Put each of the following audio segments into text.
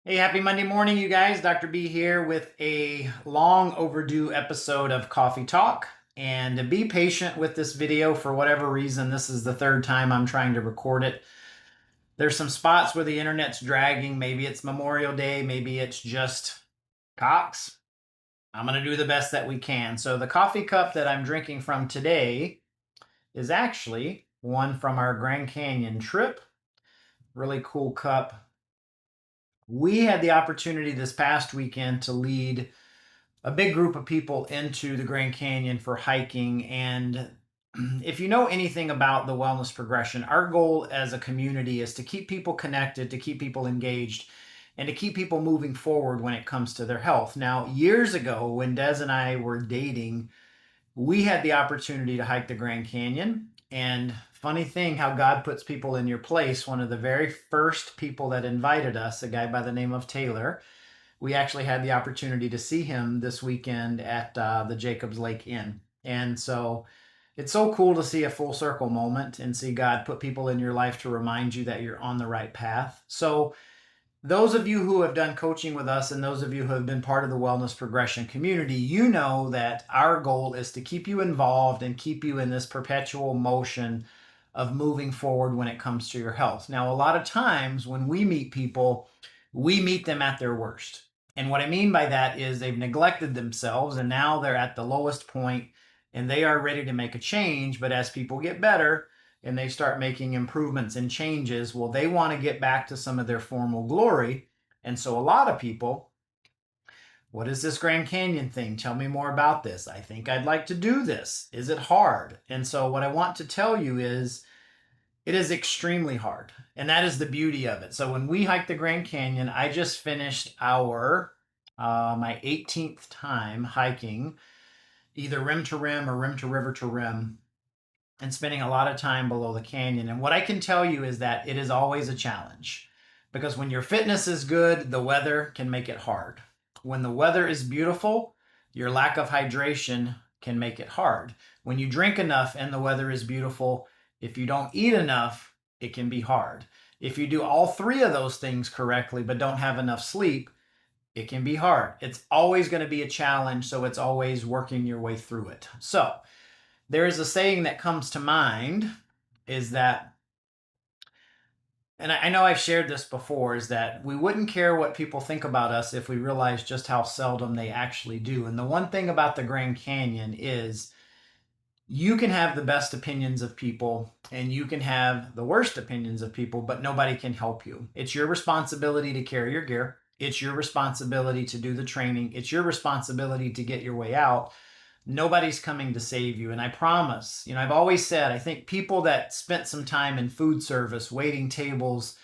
Hey, happy Monday morning, you guys. Dr. B here with a long overdue episode of Coffee Talk. And be patient with this video for whatever reason. This is the third time I'm trying to record it. There's some spots where the internet's dragging. Maybe it's Memorial Day, maybe it's just Cox. I'm going to do the best that we can. So, the coffee cup that I'm drinking from today is actually one from our Grand Canyon trip. Really cool cup. We had the opportunity this past weekend to lead a big group of people into the Grand Canyon for hiking. And if you know anything about the wellness progression, our goal as a community is to keep people connected, to keep people engaged, and to keep people moving forward when it comes to their health. Now, years ago, when Des and I were dating, we had the opportunity to hike the Grand Canyon. And funny thing, how God puts people in your place. One of the very first people that invited us, a guy by the name of Taylor, we actually had the opportunity to see him this weekend at the Jacobs Lake Inn. And so it's so cool to see a full circle moment and see God put people in your life to remind you that you're on the right path. So, those of you who have done coaching with us and those of you who have been part of the wellness progression community, you know that our goal is to keep you involved and keep you in this perpetual motion of moving forward when it comes to your health. Now, a lot of times when we meet people, we meet them at their worst. And what I mean by that is they've neglected themselves and now they're at the lowest point and they are ready to make a change. But as people get better, and they start making improvements and changes, well, they want to get back to some of their formal glory. And so a lot of people, what is this Grand Canyon thing? Tell me more about this. I think I'd like to do this. Is it hard? And so what I want to tell you is it is extremely hard. And that is the beauty of it. So when we hike the Grand Canyon, I just finished my 18th time hiking either rim to rim or rim to river to rim and spending a lot of time below the canyon. And what I can tell you is that it is always a challenge because when your fitness is good, the weather can make it hard. When the weather is beautiful, your lack of hydration can make it hard. When you drink enough and the weather is beautiful, if you don't eat enough, it can be hard. If you do all three of those things correctly but don't have enough sleep, it can be hard. It's always going to be a challenge, so it's always working your way through it. So, there is a saying that comes to mind is that, and I know I've shared this before, is that we wouldn't care what people think about us if we realized just how seldom they actually do. And the one thing about the Grand Canyon is you can have the best opinions of people and you can have the worst opinions of people, but nobody can help you. It's your responsibility to carry your gear. It's your responsibility to do the training. It's your responsibility to get your way out. Nobody's coming to save you. And I promise, I've always said, I think people that spent some time in food service, waiting tables,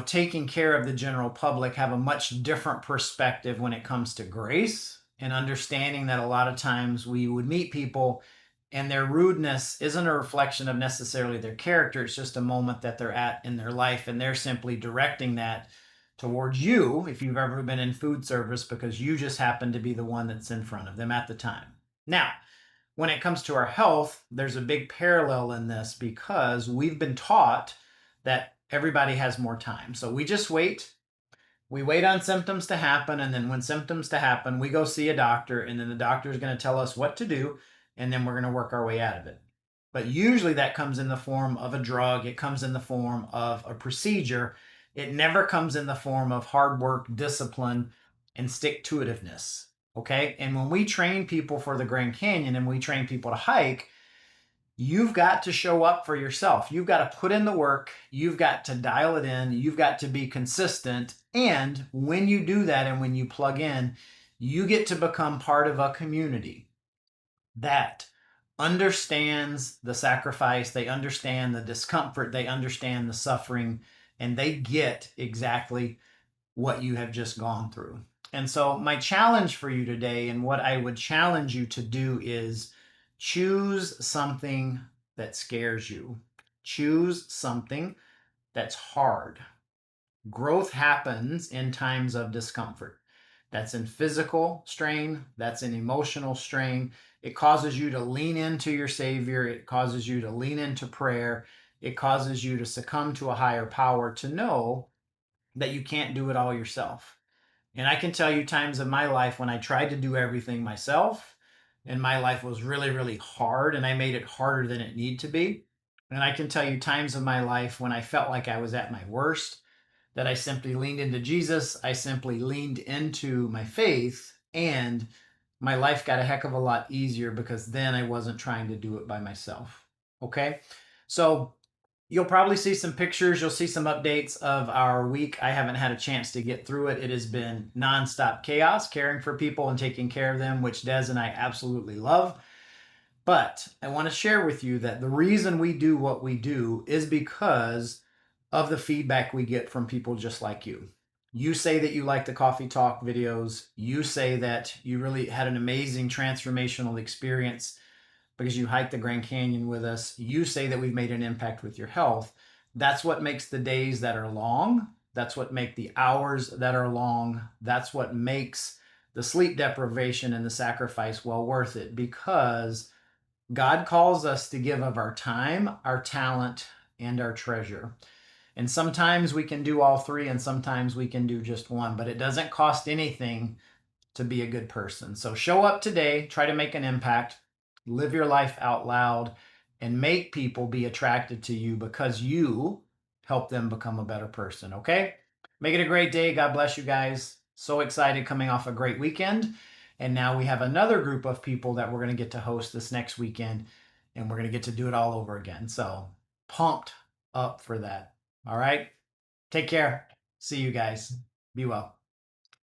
taking care of the general public have a much different perspective when it comes to grace and understanding that a lot of times we would meet people and their rudeness isn't a reflection of necessarily their character. It's just a moment that they're at in their life and they're simply directing that towards you if you've ever been in food service because you just happen to be the one that's in front of them at the time. Now, when it comes to our health, there's a big parallel in this because we've been taught that everybody has more time. So we just wait. We wait on symptoms to happen. And then when symptoms to happen, we go see a doctor. And then the doctor is going to tell us what to do. And then we're going to work our way out of it. But usually that comes in the form of a drug. It comes in the form of a procedure. It never comes in the form of hard work, discipline, and stick to itiveness. Okay. And when we train people for the Grand Canyon and we train people to hike, you've got to show up for yourself. You've got to put in the work. You've got to dial it in. You've got to be consistent. And when you do that and when you plug in, you get to become part of a community that understands the sacrifice, they understand the discomfort, they understand the suffering, and they get exactly what you have just gone through. And so, my challenge for you today, and what I would challenge you to do, is choose something that scares you. Choose something that's hard. Growth happens in times of discomfort. That's in physical strain, that's in emotional strain. It causes you to lean into your Savior, it causes you to lean into prayer, it causes you to succumb to a higher power to know that you can't do it all yourself. And I can tell you times in my life when I tried to do everything myself and my life was really, really hard and I made it harder than it needed to be. And I can tell you times of my life when I felt like I was at my worst, that I simply leaned into Jesus. I simply leaned into my faith, and my life got a heck of a lot easier because then I wasn't trying to do it by myself. Okay. So you'll probably see some pictures. You'll see some updates of our week. I haven't had a chance to get through it. It has been nonstop chaos, caring for people and taking care of them, which Des and I absolutely love. But I want to share with you that the reason we do what we do is because of the feedback we get from people just like you. You say that you like the Coffee Talk videos. You say that you really had an amazing transformational experience because you hiked the Grand Canyon with us. You say that we've made an impact with your health. That's what makes the days that are long. That's what make the hours that are long. That's what makes the sleep deprivation and the sacrifice well worth it, because God calls us to give of our time, our talent, and our treasure. And sometimes we can do all three, and sometimes we can do just one, but it doesn't cost anything to be a good person. So show up today, try to make an impact, live your life out loud, and make people be attracted to you because you help them become a better person. Okay? Make it a great day. God bless you guys. So excited coming off a great weekend. And now we have another group of people that we're going to get to host this next weekend, and we're going to get to do it all over again. So pumped up for that. All right? Take care. See you guys. Be well.